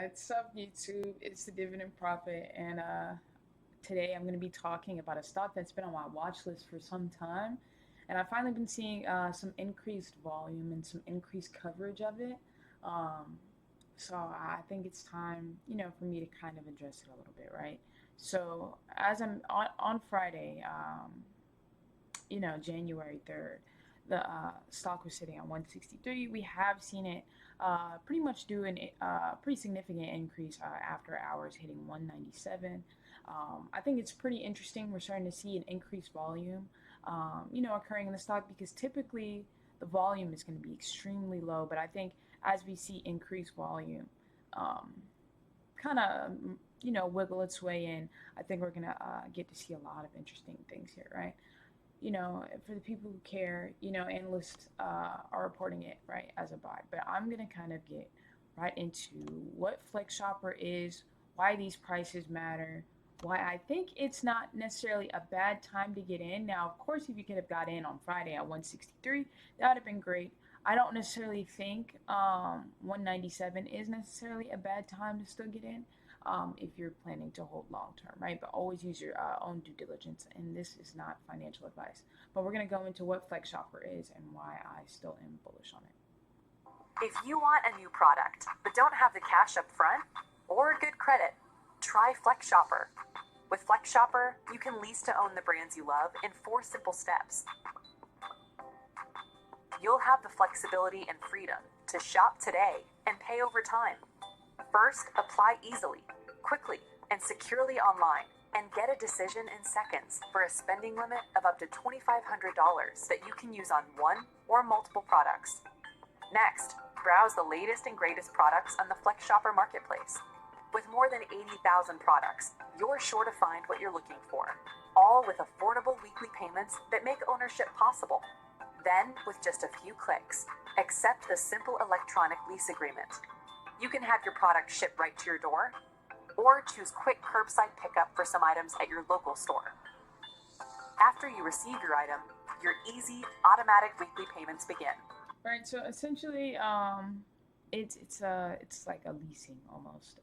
It's up YouTube. It's the dividend profit, and today I'm going to be talking about a stock that's been on my watch list for some time, and I've finally been seeing some increased volume and some increased coverage of it. Um, so I think it's time, for me to kind of address it a little bit, right? So as I'm on Friday, January 3rd, the stock was sitting at 163. We have seen it pretty much do a pretty significant increase after hours, hitting 197. I think it's pretty interesting. We're starting to see an increased volume, occurring in the stock because typically the volume is going to be extremely low. But I think as we see increased volume, um, kind of, wiggle its way in, I think we're going to get to see a lot of interesting things here, right? For the people who care, analysts are reporting it right as a buy. But I'm gonna kind of get right into what FlexShopper is, why these prices matter, why I think it's not necessarily a bad time to get in. Now, of course, if you could have got in on Friday at 163, that would have been great. I don't necessarily think 197 is necessarily a bad time to still get in if you're planning to hold long term, right? But always use your own due diligence. And this is not financial advice. But we're going to go into what FlexShopper is and why I still am bullish on it. If you want a new product but don't have the cash up front or good credit, try FlexShopper. With FlexShopper, you can lease to own the brands you love in 4 simple steps. You'll have the flexibility and freedom to shop today and pay over time. First, apply easily, quickly, and securely online, and get a decision in seconds for a spending limit of up to $2,500 that you can use on one or multiple products. Next, browse the latest and greatest products on the FlexShopper marketplace. With more than 80,000 products, you're sure to find what you're looking for, all with affordable weekly payments that make ownership possible. Then, with just a few clicks, accept the simple electronic lease agreement. You can have your product shipped right to your door, or choose quick curbside pickup for some items at your local store. After you receive your item, your easy, automatic weekly payments begin. Right. So essentially, it's like a leasing almost,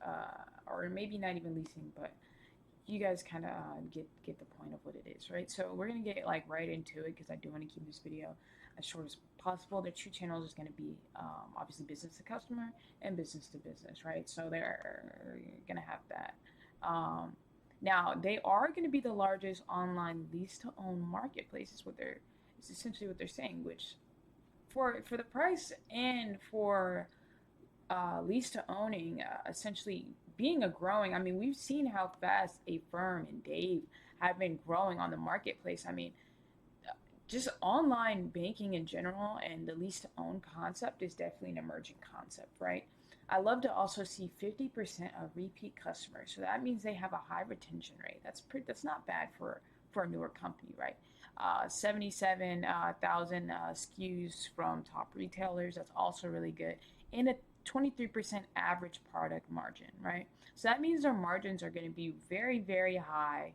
or maybe not even leasing, but you guys kind of get the point of what it is, right? So we're gonna get like right into it because I do want to keep this video as short as possible. The two channels is going to be obviously business to customer and business to business, right? So they're going to have that. Now they are going to be the largest online lease to own marketplace. It's essentially what they're saying. Which for the price and for lease to owning, essentially being a growing. I mean, we've seen how fast a firm and Dave have been growing on the marketplace. I mean, just online banking in general and the lease to own concept is definitely an emerging concept, right? I love to also see 50% of repeat customers. So that means they have a high retention rate. That's not bad for a newer company, right? 77,000 SKUs from top retailers. That's also really good. And a 23% average product margin, right? So that means their margins are going to be very, very high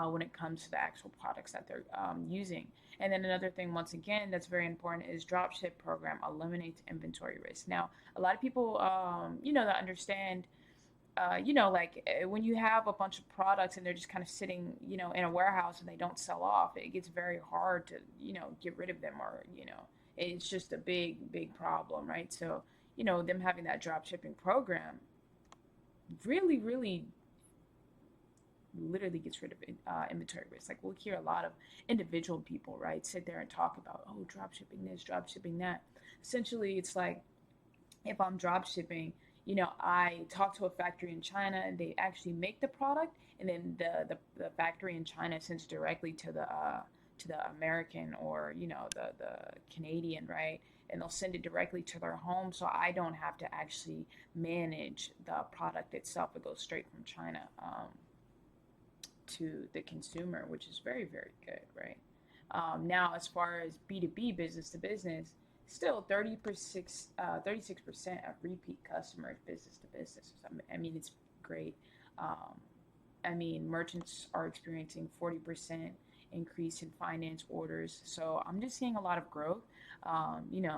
when it comes to the actual products that they're using. And then another thing, once again, that's very important is dropship program eliminates inventory risk. Now, a lot of people, that understand, when you have a bunch of products and they're just kind of sitting, in a warehouse and they don't sell off, it gets very hard to, get rid of them or, it's just a big, big problem, right? So, them having that drop shipping program really, really literally gets rid of inventory risk. Like we'll hear a lot of individual people, right, sit there and talk about, oh, drop shipping this, drop shipping that. Essentially, it's like if I'm drop shipping, I talk to a factory in China and they actually make the product, and then the factory in China sends directly to the American or the Canadian, right? And they'll send it directly to their home, so I don't have to actually manage the product itself. It goes straight from China to the consumer, which is very, very good, right? Now, as far as B2B, business to business, still 36% of repeat customers, business to business. I mean, it's great. Merchants are experiencing 40% increase in finance orders. So I'm just seeing a lot of growth,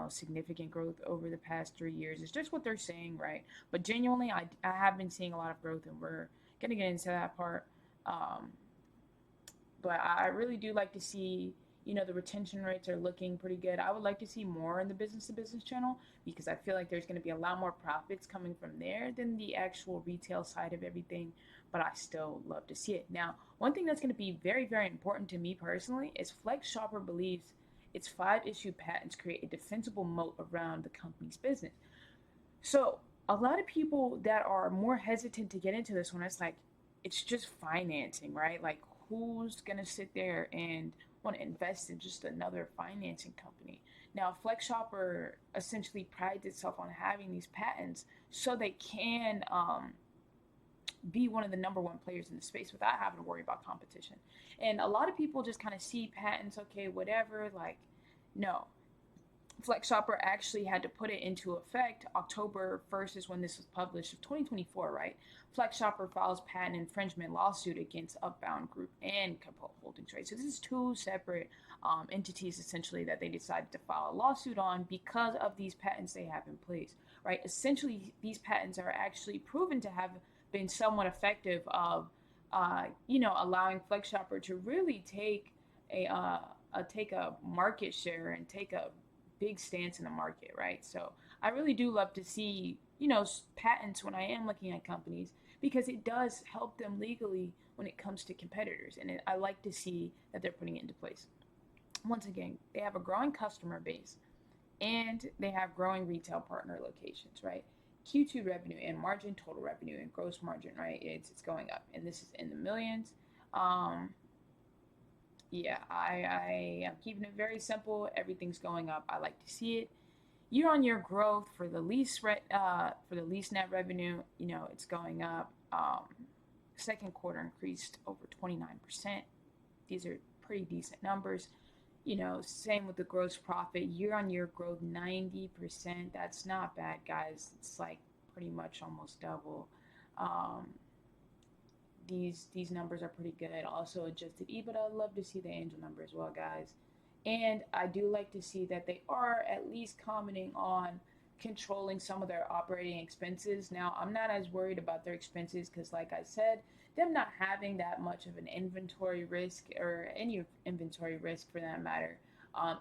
significant growth over the past 3 years. It's just what they're saying, right? But genuinely, I have been seeing a lot of growth, and we're going to get into that part. Um, but I really do like to see, the retention rates are looking pretty good. I would like to see more in the business to business channel because I feel like there's going to be a lot more profits coming from there than the actual retail side of everything. But I still love to see it. Now, one thing that's going to be very, very important to me personally is FlexShopper believes its five issued patents create a defensible moat around the company's business. So, a lot of people that are more hesitant to get into this one, it's just financing, right? Like, who's going to sit there and want to invest in just another financing company? Now, FlexShopper essentially prides itself on having these patents so they can be one of the number one players in the space without having to worry about competition. And a lot of people just kind of see patents, okay, whatever, like, no. FlexShopper actually had to put it into effect. October 1st is when this was published, of 2024, right? FlexShopper files patent infringement lawsuit against Upbound Group and Capel Holdings, right? So this is two separate entities essentially that they decided to file a lawsuit on because of these patents they have in place, right? Essentially, these patents are actually proven to have been somewhat effective of, allowing FlexShopper to really take a market share and take a big stance in the market, right? So I really do love to see, patents when I am looking at companies because it does help them legally when it comes to competitors. And I like to see that they're putting it into place. Once again, they have a growing customer base and they have growing retail partner locations, right? Q2 revenue and margin, total revenue and gross margin, right? It's going up, and this is in the millions. Um, yeah, I am keeping it very simple. Everything's going up. I like to see it. Year-on-year growth for the for the lease net revenue, it's going up. Second quarter increased over 29%. These are pretty decent numbers. Same with the gross profit. Year-on-year growth 90%. That's not bad, guys. It's like pretty much almost double. Um, these numbers are pretty good. Also, adjusted EBITDA. I'd love to see the angel number as well, guys. And I do like to see that they are at least commenting on controlling some of their operating expenses. Now, I'm not as worried about their expenses because, like I said, them not having that much of an inventory risk or any inventory risk for that matter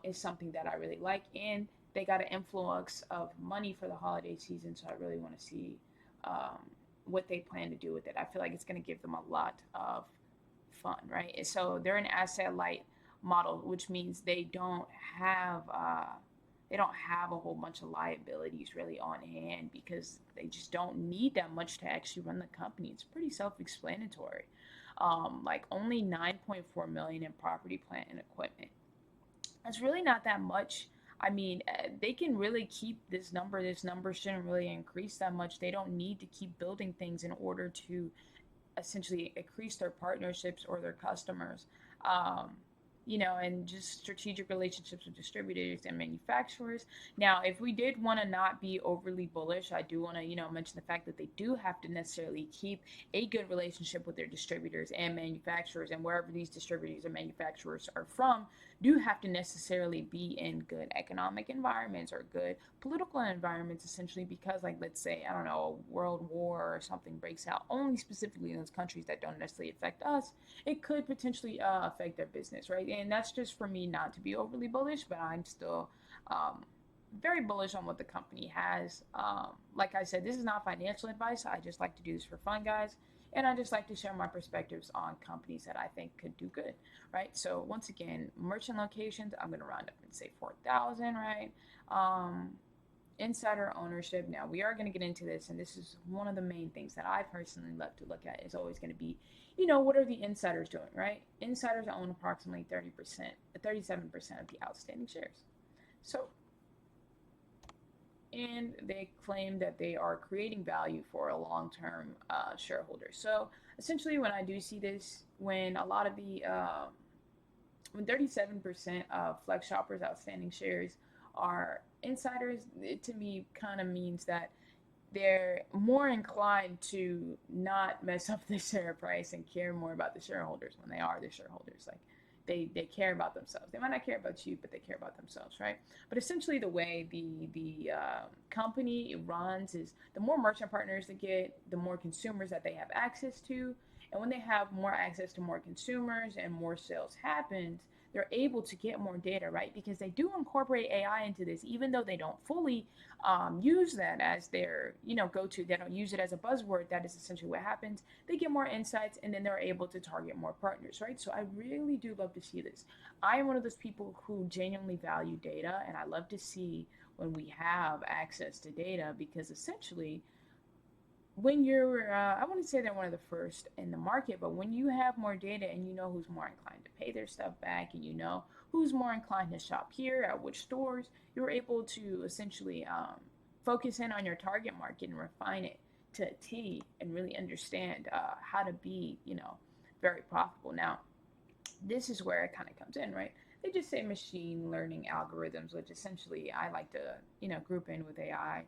is something that I really like. And they got an influx of money for the holiday season, so I really want to see um, what they plan to do with it. I feel like it's going to give them a lot of fun, right? So they're an asset light model, which means they don't have a whole bunch of liabilities really on hand because they just don't need that much to actually run the company. It's pretty self-explanatory. Like only 9.4 million in property, plant, and equipment. That's really not that much. I mean, they can really keep this number. This number shouldn't really increase that much. They don't need to keep building things in order to essentially increase their partnerships or their customers. Um, and just strategic relationships with distributors and manufacturers. Now, if we did want to not be overly bullish, I do want to, mention the fact that they do have to necessarily keep a good relationship with their distributors and manufacturers, and wherever these distributors and manufacturers are from, do have to necessarily be in good economic environments or good political environments, essentially, because, like, let's say, I don't know, a world war or something breaks out, only specifically in those countries that don't necessarily affect us, it could potentially affect their business, right? And that's just for me not to be overly bullish, but I'm still very bullish on what the company has. Like I said, this is not financial advice. I just like to do this for fun, guys. And I just like to share my perspectives on companies that I think could do good, right? So once again, merchant locations, I'm going to round up and say 4,000, right? Um, Insider ownership. Now we are going to get into this, and this is one of the main things that I personally love to look at is always going to be, what are the insiders doing, right? Insiders own approximately 30%, 37% of the outstanding shares. So, and they claim that they are creating value for a long-term shareholder. So essentially, when I do see this, when a lot of the when 37% of FlexShopper's outstanding shares are insiders, it to me kind of means that they're more inclined to not mess up the share price and care more about the shareholders when they are the shareholders. Like, they care about themselves. They might not care about you, but they care about themselves, right? But essentially, the way the company runs is the more merchant partners they get, the more consumers that they have access to, and when they have more access to more consumers and more sales happens, they're able to get more data, right? Because they do incorporate AI into this, even though they don't fully use that as their, go-to. They don't use it as a buzzword. That is essentially what happens. They get more insights, and then they're able to target more partners, right? So I really do love to see this. I am one of those people who genuinely value data, and I love to see when we have access to data because essentially when you're I wouldn't say they're one of the first in the market, but when you have more data and you know who's more inclined to pay their stuff back and you know who's more inclined to shop here at which stores, you're able to essentially focus in on your target market and refine it to a T and really understand how to be, very profitable. Now this is where it kind of comes in, right? They just say machine learning algorithms, which essentially I like to, group in with AI.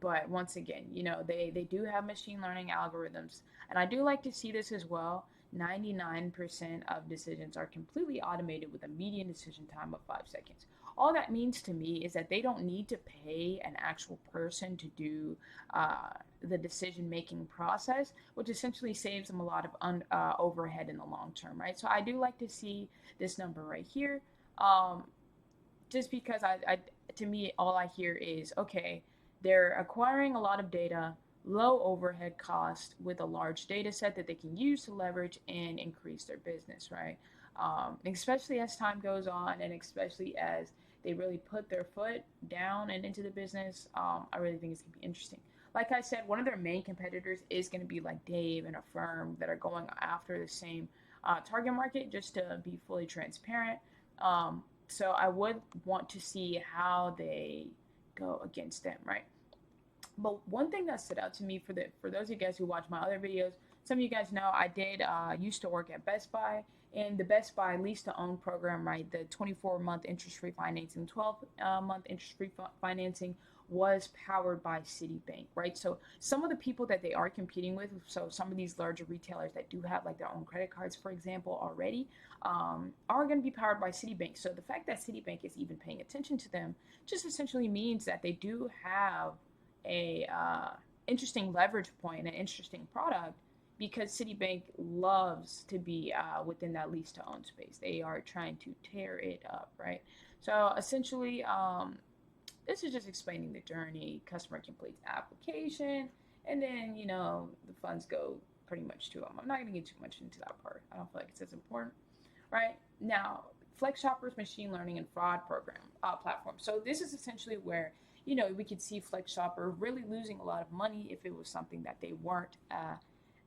But once again, they do have machine learning algorithms, and I do like to see this as well. 99% of decisions are completely automated with a median decision time of 5 seconds. All that means to me is that they don't need to pay an actual person to do the decision making process, which essentially saves them a lot of overhead in the long term, right? So I do like to see this number right here. Um, just because to me all I hear is okay, they're acquiring a lot of data, low overhead cost with a large data set that they can use to leverage and increase their business, right? Especially as time goes on and especially as they really put their foot down and into the business. I really think it's gonna be interesting. Like I said, one of their main competitors is going to be like Dave and Affirm that are going after the same target market, just to be fully transparent. So I would want to see how they go against them, right? But one thing that stood out to me for those of you guys who watch my other videos, some of you guys know I did used to work at Best Buy, and the Best Buy lease to own program, right? The 24-month interest-free financing, 12-month interest-free financing was powered by Citibank, right? So some of the people that they are competing with, so some of these larger retailers that do have like their own credit cards, for example, already, are going to be powered by Citibank. So the fact that Citibank is even paying attention to them just essentially means that they do have a interesting leverage point, an interesting product, because Citibank loves to be within that lease to own space. They are trying to tear it up, right? So essentially, this is just explaining the journey. Customer completes application, and then the funds go pretty much to them. I'm not going to get too much into that part. I don't feel like it's as important, right? Now, FlexShopper's machine learning and fraud program platform. So this is essentially where we could see FlexShopper really losing a lot of money if it was something that they weren't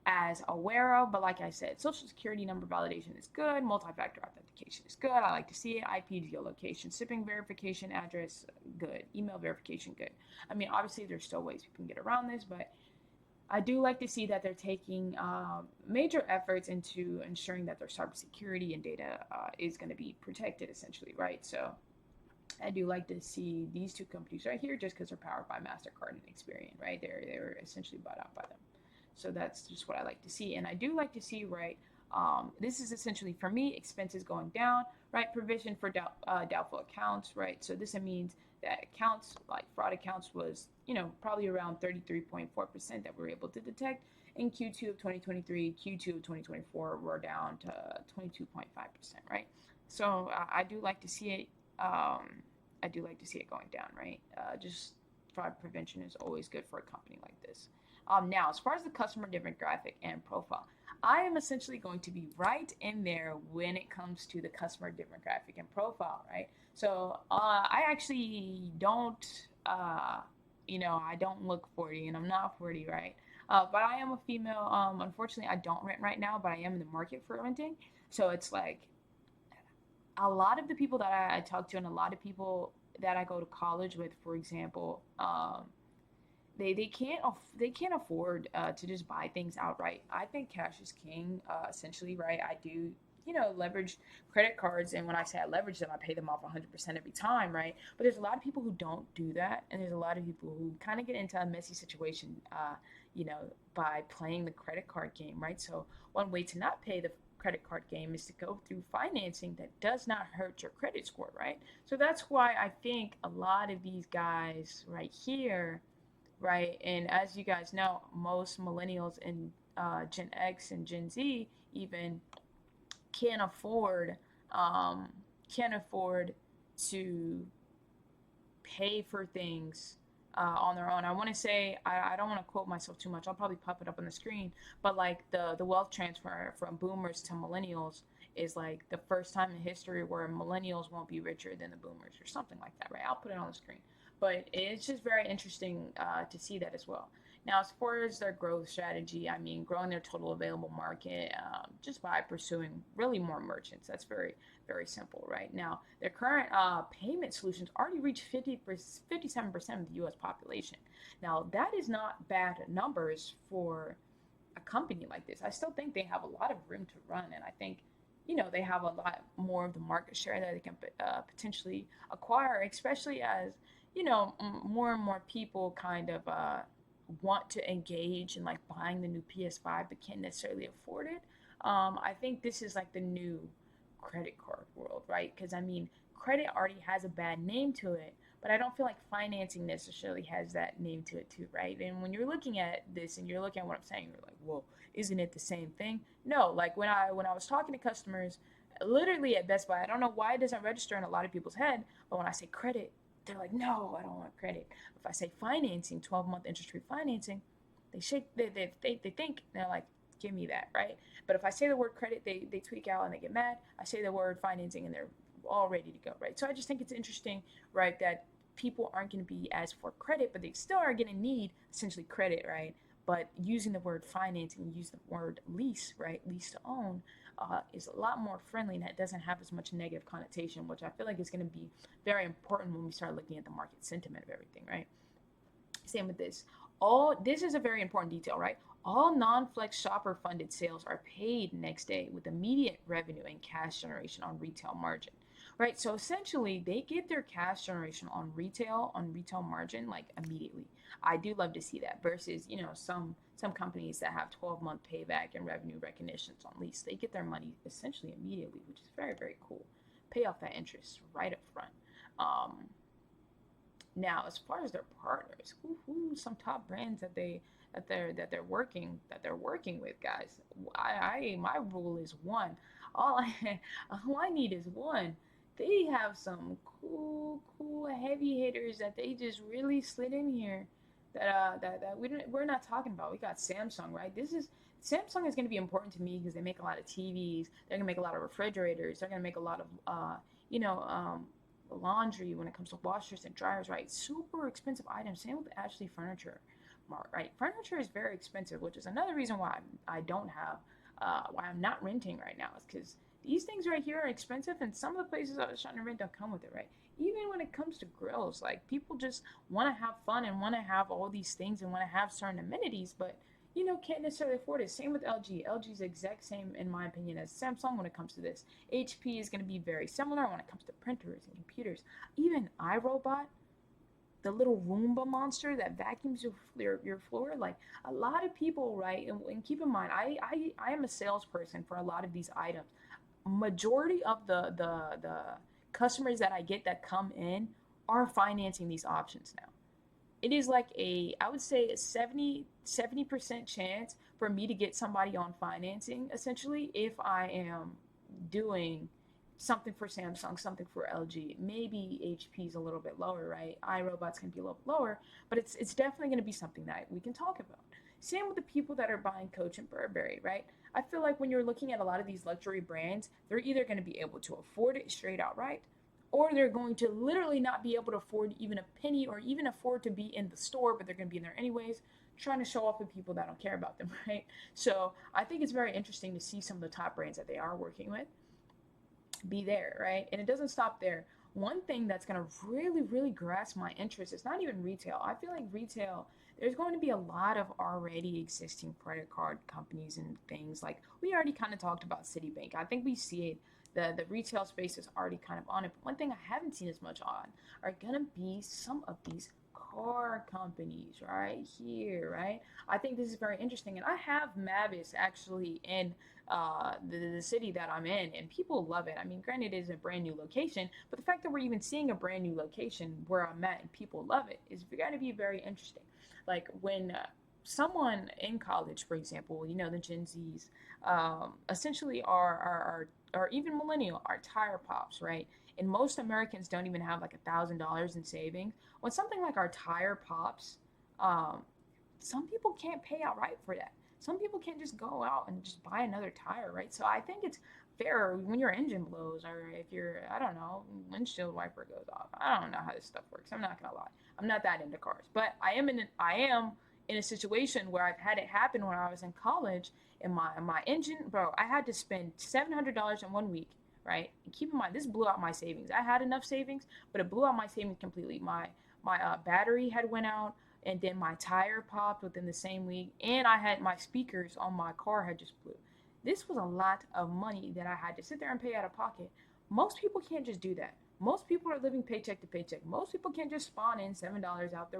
as aware of. But like I said, social security number validation is good. Multi-factor authentication is good. I like to see it. IP geolocation, shipping verification, address, good. Email verification, good. I mean, obviously, there's still ways we can get around this, but I do like to see that they're taking major efforts into ensuring that their cybersecurity and data is going to be protected, essentially, right? So I do like to see these two companies right here just because they're powered by MasterCard and Experian, right? They're essentially bought out by them. So that's just what I like to see. And I do like to see, right, this is essentially, for me, expenses going down, right? Provision for doubtful accounts, right? So this means that accounts, like fraud accounts, was, probably around 33.4% that we were able to detect. In Q2 of 2023, Q2 of 2024, we're down to 22.5%, right? So I do like to see it. I do like to see it going down, right? Just fraud prevention is always good for a company like this. Now, as far as the customer demographic and profile, I am essentially going to be right in there when it comes to the customer demographic and profile, right? So I actually don't, I don't look 40, and I'm not 40, right? But I am a female. Unfortunately, I don't rent right now, but I am in the market for renting. So it's like a lot of the people that I talk to and a lot of people that I go to college with, for example, they can't afford to just buy things outright. I think cash is king, essentially, right? I do leverage credit cards, and when I say I leverage them, I pay them off 100% every time, right? But there's a lot of people who don't do that, and there's a lot of people who kind of get into a messy situation, by playing the credit card game, right? So one way to not pay credit card game is to go through financing that does not hurt your credit score, right? So that's why I think a lot of these guys right here, right, and as you guys know, most millennials and Gen X and Gen Z even can't afford um, can't afford to pay for things on their own. I want to say I don't want to quote myself too much. I'll probably pop it up on the screen. But like the wealth transfer from boomers to millennials is like the first time in history where millennials won't be richer than the boomers or something like that, right? I'll put it on the screen. But it's just very interesting to see that as well. Now, as far as their growth strategy, I mean, growing their total available market just by pursuing really more merchants. That's very, very simple, right? Now, their current payment solutions already reach 57% of the US population. Now, that is not bad numbers for a company like this. I still think they have a lot of room to run, and I think they have a lot more of the market share that they can potentially acquire, especially as more and more people kind of want to engage in like buying the new PS5 but can't necessarily afford it. I think this is like the new credit card world, right? Because I mean, credit already has a bad name to it, but I don't feel like financing necessarily has that name to it too, right? And when you're looking at this and you're looking at what I'm saying, you're like, well, isn't it the same thing? No, like when I was talking to customers, literally at Best Buy, I don't know why it doesn't register in a lot of people's head, but when I say credit, they're like, no, I don't want credit. If I say financing, 12-month interest-free financing, they shake, they think, they're like, give me that, right? But if I say the word credit, they tweak out and they get mad. I say the word financing and they're all ready to go, right? So I just think it's interesting, right, that people aren't going to be as for credit, but they still are going to need essentially credit, right? But using the word financing, use the word lease, right? Lease to own is a lot more friendly and it doesn't have as much negative connotation, which I feel like is going to be very important when we start looking at the market sentiment of everything, right? Same with this. All this is a very important detail, right? All non-flex shopper funded sales are paid next day with immediate revenue and cash generation on retail margin. Right? So essentially they get their cash generation on retail margin like immediately. I do love to see that versus, some companies that have 12-month payback and revenue recognitions on lease. They get their money essentially immediately, which is very, very cool. Pay off that interest right up front. Um, Now, as far as their partners, some top brands that they're working with, guys. My rule is one. All I all I need is one. They have some cool heavy hitters that they just really slid in here that we're not talking about. We got Samsung, right? Samsung is going to be important to me because they make a lot of TVs. They're going to make a lot of refrigerators. They're going to make a lot of you know um, laundry when it comes to washers and dryers, right? Super expensive items. Same with Ashley Furniture, right? Furniture is very expensive, which is another reason why I don't have, why I'm not renting right now, is because these things right here are expensive, and some of the places I was trying to rent don't come with it, right? Even when it comes to grills, like people just want to have fun and want to have all these things and want to have certain amenities, but can't necessarily afford it. Same with LG. LG is the exact same, in my opinion, as Samsung when it comes to this. HP is going to be very similar when it comes to printers and computers. Even iRobot, the little Roomba monster that vacuums your floor, like a lot of people, right? And keep in mind, I am a salesperson for a lot of these items. Majority of the customers that I get that come in are financing these options now. It is like I would say a 70% chance for me to get somebody on financing essentially if I am doing something for Samsung, something for LG. Maybe HP is a little bit lower, right? iRobot's going to be a little bit lower, but it's definitely going to be something that we can talk about. Same with the people that are buying Coach and Burberry, right? I feel like when you're looking at a lot of these luxury brands, they're either going to be able to afford it straight out, right? Or they're going to literally not be able to afford even a penny or even afford to be in the store, but they're going to be in there anyways, trying to show off with people that don't care about them, right? So I think it's very interesting to see some of the top brands that they are working with be there, right? And it doesn't stop there. One thing that's going to really, really grasp my interest is not even retail. I feel like retail, there's going to be a lot of already existing credit card companies and things. Like we already kind of talked about Citibank. I think we see it. The retail space is already kind of on it. But one thing I haven't seen as much on are going to be some of these car companies right here, right? I think this is very interesting. And I have Mavis actually in the city that I'm in, and people love it. I mean, granted, it is a brand new location, but the fact that we're even seeing a brand new location where I'm at and people love it is going to be very interesting. Like when someone in college, for example, you know, the Gen Zs, essentially are even millennial, are tire pops, right? And most Americans don't even have like $1,000 in savings. When something like our tire pops, um, some people can't pay outright for that. Some people can't just go out and just buy another tire, right? So I think it's fair when your engine blows or if your, I don't know, windshield wiper goes off. I don't know how this stuff works. I'm not gonna lie. I'm not that into cars, but I am in a situation where I've had it happen when I was in college. And my engine, bro, I had to spend $700 in 1 week, right? And keep in mind, this blew out my savings. I had enough savings, but it blew out my savings completely. My battery had went out, and then my tire popped within the same week, and I had my speakers on my car had just blew. This was a lot of money that I had to sit there and pay out of pocket. Most people can't just do that. Most people are living paycheck to paycheck. Most people can't just spawn in $7 out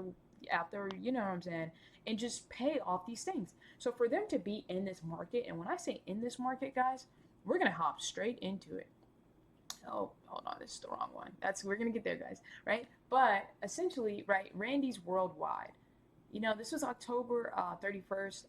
there, you know what I'm saying, and just pay off these things. So for them to be in this market, and when I say in this market, guys, we're gonna hop straight into it. Oh, hold on, this is the wrong one. We're gonna get there, guys, right? But essentially, right, Randy's Worldwide. You know, this was October 31st.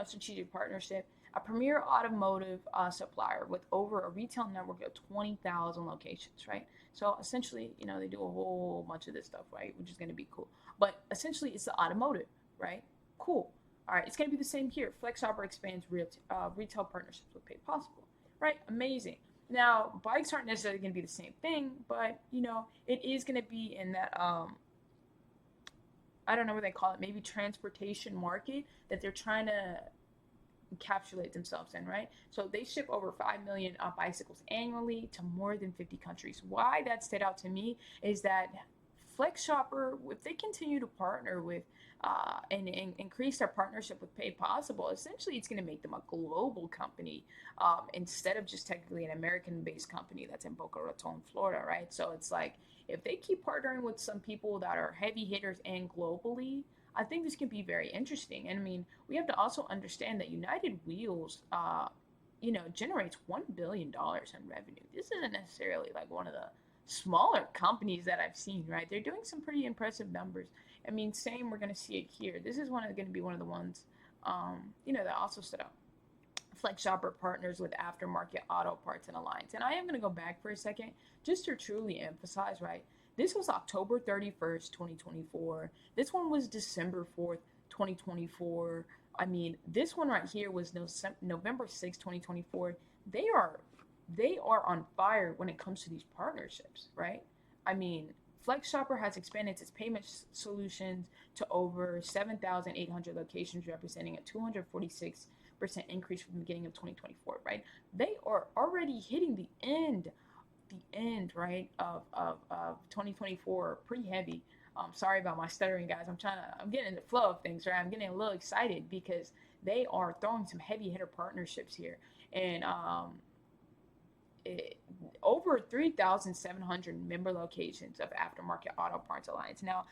Strategic partnership, a premier automotive supplier with over a retail network of 20,000 locations, right? So essentially, you know, they do a whole bunch of this stuff, right? Which is going to be cool. But essentially, it's the automotive, right? Cool. All right, it's going to be the same here. FlexShopper expands retail partnerships with Pay Possible, right? Amazing. Now, bikes aren't necessarily going to be the same thing, but you know, it is going to be in that I don't know what they call it, maybe transportation market that they're trying to encapsulate themselves in, right? So they ship over 5 million bicycles annually to more than 50 countries. Why that stood out to me is that FlexShopper, if they continue to partner with and increase their partnership with Pay Possible, essentially it's going to make them a global company instead of just technically an American-based company that's in Boca Raton, Florida, right? So it's like if they keep partnering with some people that are heavy hitters and globally, I think this can be very interesting. And I mean, we have to also understand that United Wheels, generates $1 billion in revenue. This isn't necessarily like one of the smaller companies that I've seen, right? They're doing some pretty impressive numbers. I mean, same, we're going to see it here. This is going to be one of the ones, that also stood out. FlexShopper partners with Aftermarket Auto Parts and Alliance. And I am going to go back for a second just to truly emphasize, right? This was October 31st, 2024. This one was December 4th, 2024. I mean, this one right here was November 6th, 2024. They are on fire when it comes to these partnerships, right? I mean, FlexShopper has expanded its payment solutions to over 7,800 locations, representing a 246% increase from the beginning of 2024, right? They are already hitting the end, right, of 2024 pretty heavy. Sorry about my stuttering, guys. I'm getting in the flow of things, right? I'm getting a little excited because they are throwing some heavy hitter partnerships here. And over 3,700 member locations of Aftermarket Auto Parts Alliance. Now,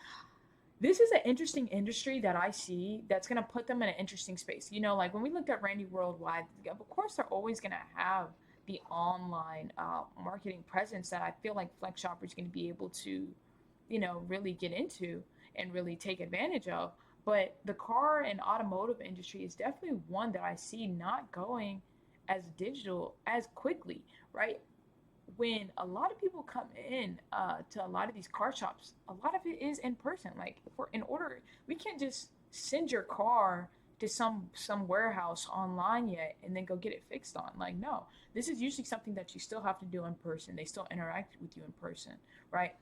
this is an interesting industry that I see that's going to put them in an interesting space. You know, like when we look at Randy Worldwide, of course, they're always going to have the online marketing presence that I feel like FlexShopper is going to be able to, really get into and really take advantage of. But the car and automotive industry is definitely one that I see not going as digital as quickly, right? When a lot of people come in to a lot of these car shops, a lot of it is in person. Like if we're in order, we can't just send your car to some warehouse online yet and then go get it fixed on. Like no, this is usually something that you still have to do in person. They still interact with you in person, right?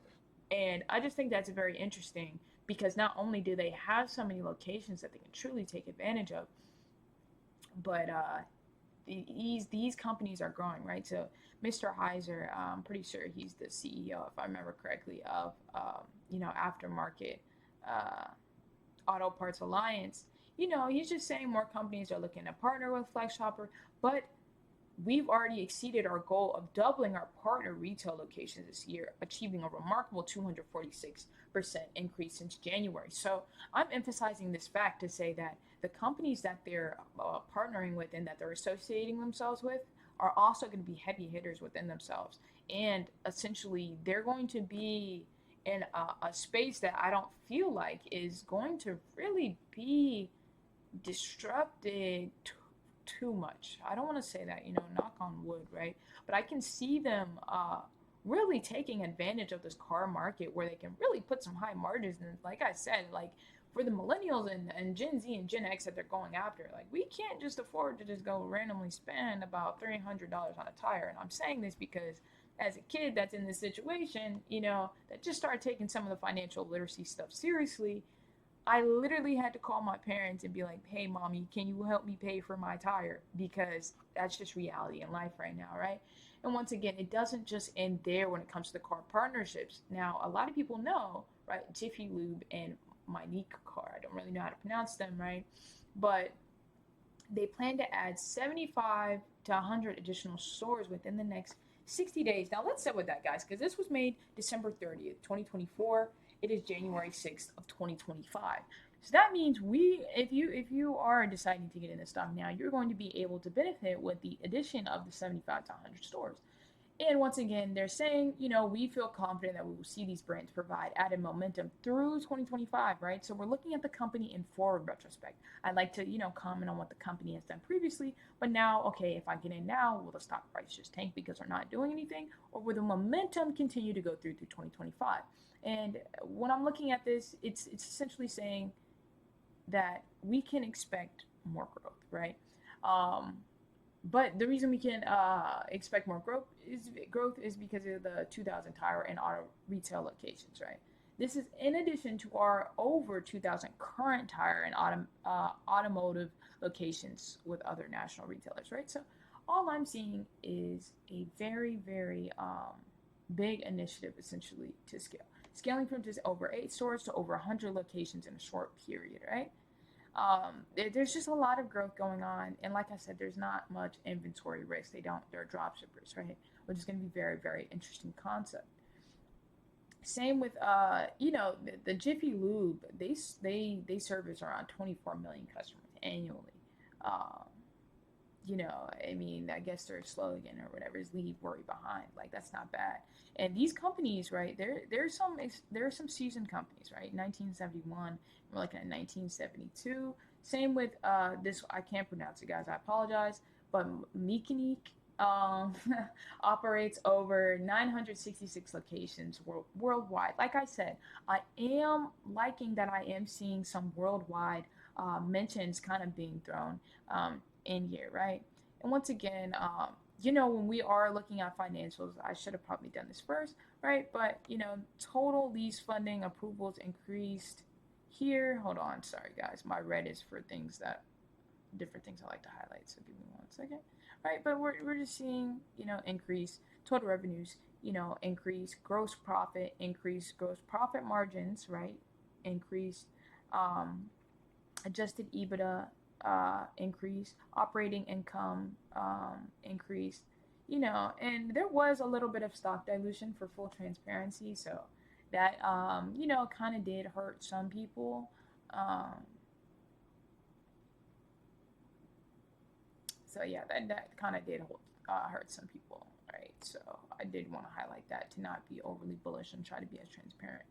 And I just think that's very interesting because not only do they have so many locations that they can truly take advantage of, but these companies are growing, right? So Mr. Heiser, I'm pretty sure he's the CEO, if I remember correctly, of Aftermarket Auto Parts Alliance. You know, he's just saying more companies are looking to partner with FlexShopper, but we've already exceeded our goal of doubling our partner retail locations this year, achieving a remarkable 246% increase since January. So I'm emphasizing this fact to say that the companies that they're partnering with and that they're associating themselves with are also going to be heavy hitters within themselves. And essentially, they're going to be in a space that I don't feel like is going to really be disrupted too much. I don't want to say that, knock on wood, right? But I can see them really taking advantage of this car market where they can really put some high margins. And like I said, like for the millennials and Gen Z and Gen X that they're going after, like we can't just afford to just go randomly spend about $300 on a tire. And I'm saying this because as a kid that's in this situation, that just started taking some of the financial literacy stuff seriously, I literally had to call my parents and be like, hey, mommy, can you help me pay for my tire? Because that's just reality in life right now, right? And once again, it doesn't just end there when it comes to the car partnerships. Now, a lot of people know, right, Jiffy Lube and Monique Car. I don't really know how to pronounce them, right? But they plan to add 75 to 100 additional stores within the next 60 days. Now, let's sit with that, guys, because this was made December 30th, 2024. It is January 6th of 2025. So that means if you are deciding to get in the stock now, you're going to be able to benefit with the addition of the 75 to 100 stores. And once again, they're saying, we feel confident that we will see these brands provide added momentum through 2025, right? So we're looking at the company in forward retrospect. I'd like to, comment on what the company has done previously, but now, okay, if I get in now, will the stock price just tank because they're not doing anything, or will the momentum continue to go through 2025? And when I'm looking at this, it's essentially saying that we can expect more growth, right? But the reason we can expect more growth is because of the 2,000 tire and auto retail locations, right? This is in addition to our over 2,000 current tire and automotive locations with other national retailers, right? So all I'm seeing is a very, very big initiative essentially to scale. Scaling from just over 8 stores to over 100 locations in a short period, right? There's just a lot of growth going on, and like I said, there's not much inventory risk. They're drop shippers, right? Which is going to be very, very interesting concept. Same with the Jiffy Lube. They service around 24 million customers annually. Um, I mean, I guess their slogan or whatever is "Leave worry behind." Like that's not bad. And these companies, right? There's some seasoned companies, right? 1971, we're looking at 1972. Same with this. I can't pronounce it, guys. I apologize. But Mechanique um, operates over 966 locations worldwide. Like I said, I am liking that I am seeing some worldwide mentions kind of being thrown. In here, right? And once again, when we are looking at financials, I should have probably done this first, right? But, total lease funding approvals increased here. Hold on. Sorry, guys. My red is for different things I like to highlight. So give me 1 second, right? But we're just seeing, increase total revenues, increase gross profit, increase gross profit margins, right? Increase adjusted EBITDA increase, operating income increase, and there was a little bit of stock dilution for full transparency, so that kind of did hurt some people. Um, so yeah, that kind of did hurt some people, right? So I did want to highlight that to not be overly bullish and try to be as transparent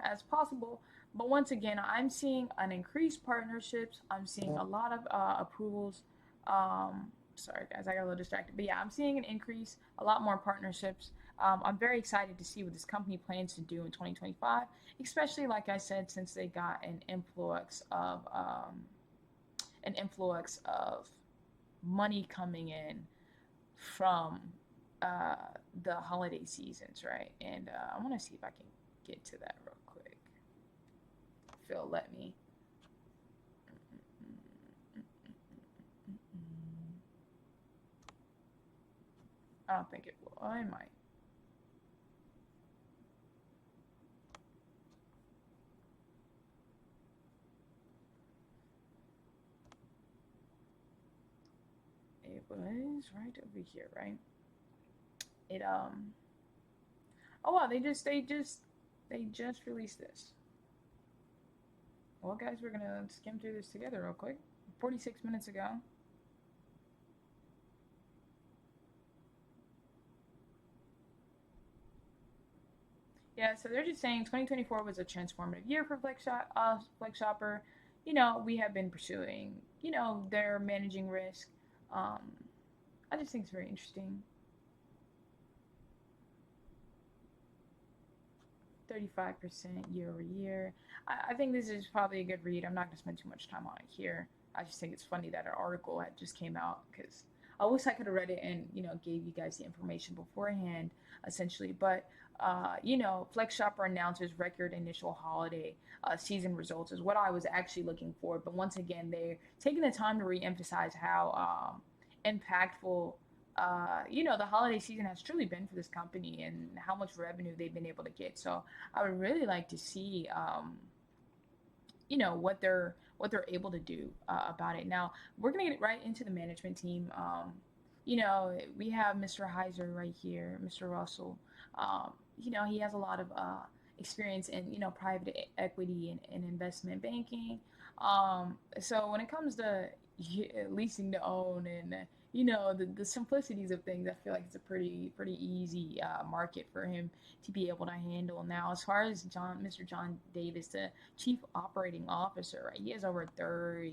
as possible. But once again, I'm seeing an increased partnerships. I'm seeing a lot of approvals. Sorry, guys, I got a little distracted. But yeah, I'm seeing an increase, a lot more partnerships. I'm very excited to see what this company plans to do in 2025, especially like I said, since they got an influx of money coming in from uh, the holiday seasons, right? And I want to see if I can get to that real quick. Phil, let me. I don't think it will. I might. If was right over here, right? It oh wow, they just released this. Well, guys, we're gonna skim through this together real quick. 46 minutes ago. Yeah, so they're just saying 2024 was a transformative year for FlexShopper. We have been pursuing, their managing risk. Um, I just think it's very interesting. 35% year over year. I think this is probably a good read. I'm not going to spend too much time on it here. I just think it's funny that an article had just came out because I wish I could have read it and, gave you guys the information beforehand, essentially. But, FlexShopper announces record initial holiday season results is what I was actually looking for. But once again, they're taking the time to re-emphasize how impactful the holiday season has truly been for this company and how much revenue they've been able to get. So I would really like to see, what they're able to do about it. Now we're gonna get right into the management team. We have Mr. Heiser right here, Mr. Russell. He has a lot of experience in private equity and investment banking. So when it comes to leasing to own and the simplicities of things, I feel like it's a pretty easy market for him to be able to handle. Now as far as Mr. John Davis, the chief operating officer, right, he has over 30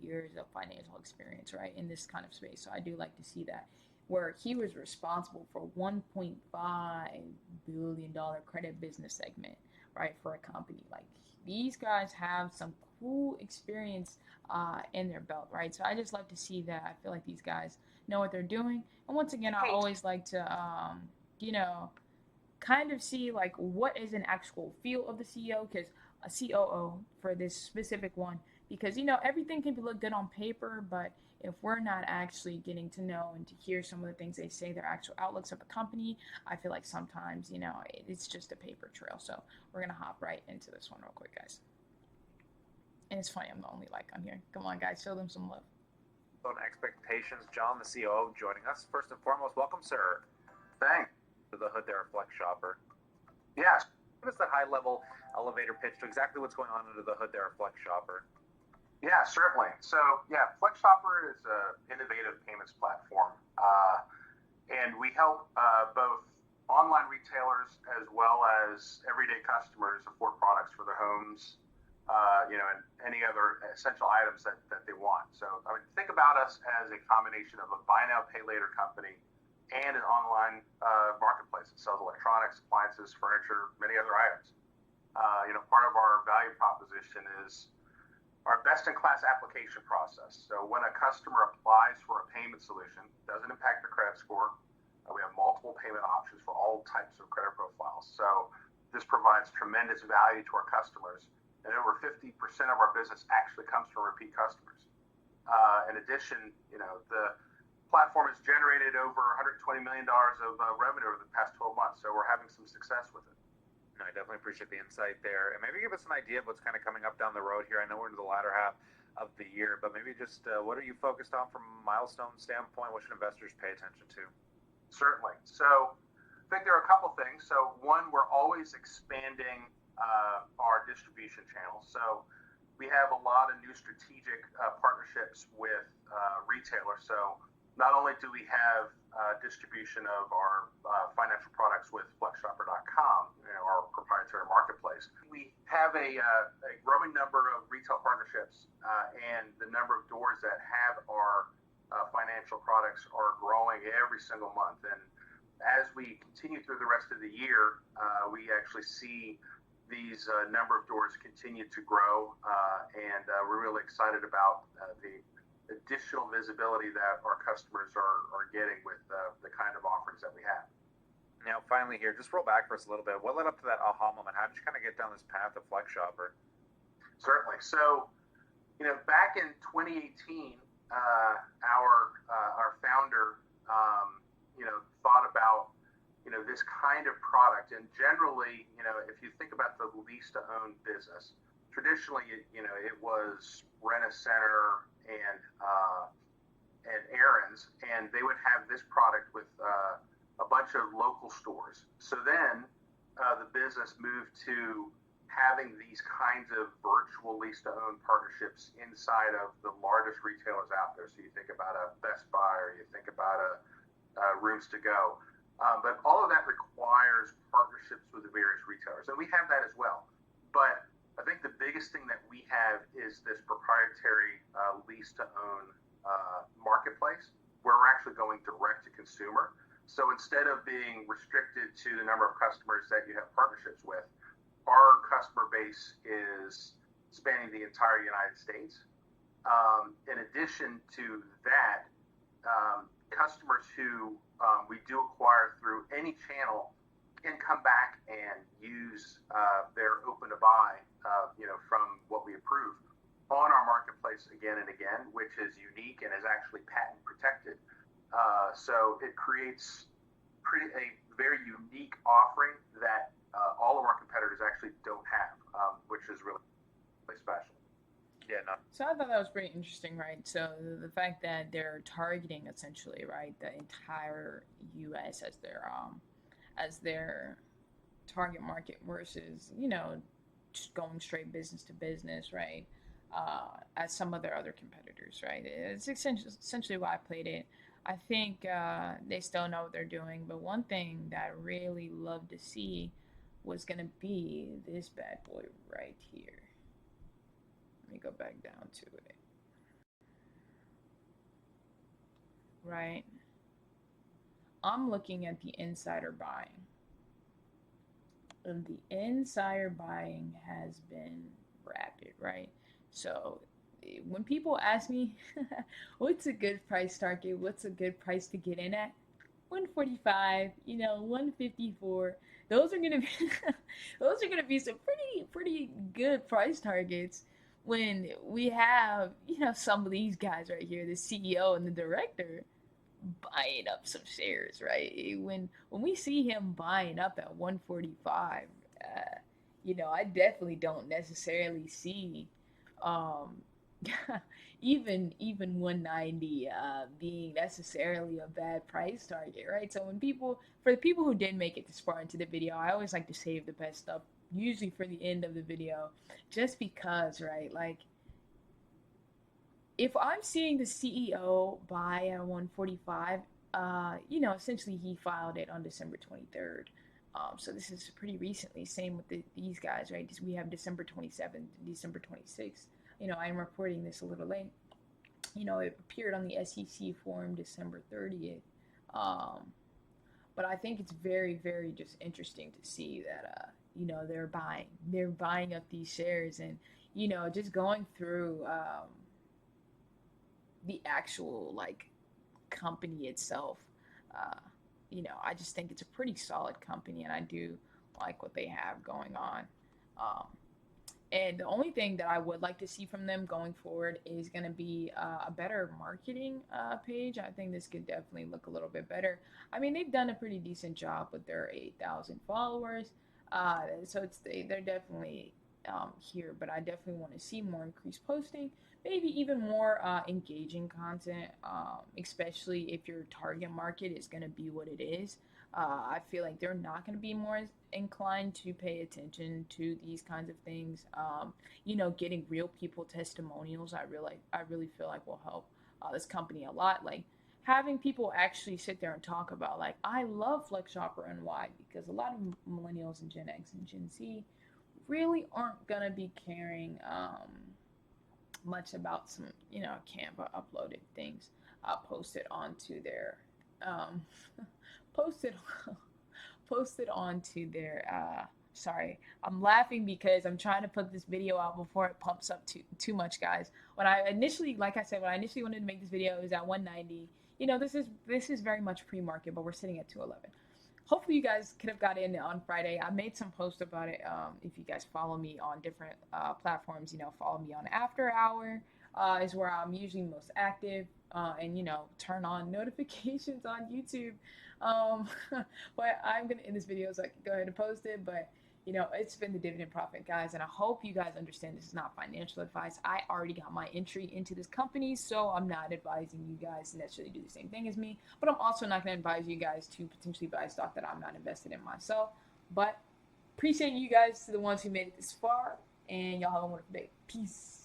years of financial experience, right, in this kind of space. So I do like to see that, where he was responsible for $1.5 billion credit business segment, right, for a company. Like, these guys have some cool experience in their belt, right? So I just love to see that. I feel like these guys know what they're doing. And once again, I always like to, kind of see like what is an actual feel of the CEO, because a COO for this specific one, because everything can be looked good on paper, but if we're not actually getting to know and to hear some of the things they say, their actual outlooks of the company, I feel like sometimes it's just a paper trail. So we're gonna hop right into this one real quick, guys. And it's funny, I'm the only like on here. Come on, guys, show them some love. On expectations, John, the COO, joining us. First and foremost, welcome, sir. Thanks. To the hood there, FlexShopper. Yes. Give us the high-level elevator pitch to exactly what's going on under the hood there, FlexShopper. Yeah, certainly. So, FlexShopper is an innovative payments platform, and we help both online retailers as well as everyday customers afford products for their homes, and any other essential items that they want. So, think about us as a combination of a buy now, pay later company and an online marketplace that sells electronics, appliances, furniture, many other items. Part of our value proposition is our best-in-class application process. So when a customer applies for a payment solution, doesn't impact their credit score. We have multiple payment options for all types of credit profiles. So this provides tremendous value to our customers. And over 50% of our business actually comes from repeat customers. In addition, the platform has generated over $120 million of revenue over the past 12 months. So we're having some success with it. No, I definitely appreciate the insight there. And maybe give us an idea of what's kind of coming up down the road here. I know we're into the latter half of the year, but maybe just what are you focused on from a milestone standpoint? What should investors pay attention to? Certainly. So I think there are a couple things. So one, we're always expanding our distribution channels. So we have a lot of new strategic partnerships with retailers. So not only do we have distribution of our financial products with FlexShopper.com, our proprietary marketplace, we have a growing number of retail partnerships, and the number of doors that have our financial products are growing every single month. And as we continue through the rest of the year, we actually see these number of doors continue to grow, and we're really excited about the additional visibility that our customers are getting with the kind of offerings that we have. Now, finally here, just roll back for us a little bit. What led up to that aha moment? How did you kind of get down this path of FlexShopper? Certainly. So, back in 2018, our founder, thought about, this kind of product. And generally, if you think about the lease-to-own business, traditionally, it was Rent-A-Center and errands, and they would have this product with a bunch of local stores. So then the business moved to having these kinds of virtual lease-to-own partnerships inside of the largest retailers out there. So you think about a Best Buy, or you think about a Rooms to Go. But all of that requires partnerships with the various retailers, and we have that as well. But I think the biggest thing that we have is this proprietary lease-to-own marketplace, where we're actually going direct to consumer. So instead of being restricted to the number of customers that you have partnerships with, our customer base is spanning the entire United States. In addition to that, customers who we do acquire through any channel can come back and use their open to buy, from what we approve on our marketplace again and again, which is unique and is actually patent protected. So it creates a very unique offering that all of our competitors actually don't have, which is really, really special. Yeah, no. So I thought that was pretty interesting, right? So the fact that they're targeting essentially, right, the entire U.S. as their target market versus, just going straight business to business, right? As some of their other competitors, right? It's essentially why I played it. I think they still know what they're doing, but one thing that I really love to see was going to be this bad boy right here. Let me go back down to it. Right. I'm looking at the insider buying. And the insider buying has been rapid, right? So when people ask me, what's a good price target? What's a good price to get in at? 145, 154. Those are gonna be those are gonna be some pretty good price targets when we have, some of these guys right here, the CEO and the director, buying up some shares, right? When we see him buying up at 145, I definitely don't necessarily see even 190 being necessarily a bad price target, right? So for the people who didn't make it this far into the video, I always like to save the best stuff usually for the end of the video, just because, right? Like, if I'm seeing the CEO buy at 145, essentially he filed it on December 23rd. So this is pretty recently. Same with these guys, right? We have December 27th, December 26th. I'm reporting this a little late. It appeared on the SEC form December 30th. But I think it's very, very just interesting to see that, they're buying up these shares, and, just going through the actual, company itself. I just think it's a pretty solid company, and I do like what they have going on. And the only thing that I would like to see from them going forward is going to be a better marketing page. I think this could definitely look a little bit better. I mean, they've done a pretty decent job with their 8,000 followers. So they're definitely here, but I definitely want to see more increased posting, maybe even more engaging content, especially if your target market is going to be what it is. I feel like they're not going to be more inclined to pay attention to these kinds of things. Getting real people testimonials, I really feel like will help this company a lot. Like, having people actually sit there and talk about, like, I love FlexShopper and why, because a lot of millennials and Gen X and Gen Z really aren't going to be caring much about some, Canva uploaded things posted onto their posted onto their sorry, I'm laughing because I'm trying to put this video out before it pumps up too much, guys. When I initially wanted to make this video, it was at 190. This is very much pre-market, but we're sitting at 211. Hopefully you guys could have got in on Friday. I made some posts about it. If you guys follow me on different platforms, follow me on After Hour is where I'm usually most active. And turn on notifications on YouTube. But I'm gonna end this video so I can go ahead and post it. But you know, it's been the Dividend Profit, guys, and I hope you guys understand this is not financial advice. I already got my entry into this company, so I'm not advising you guys to necessarily do the same thing as me, but I'm also not going to advise you guys to potentially buy stock that I'm not invested in myself. But appreciate you guys to the ones who made it this far, and y'all have a wonderful day. Peace.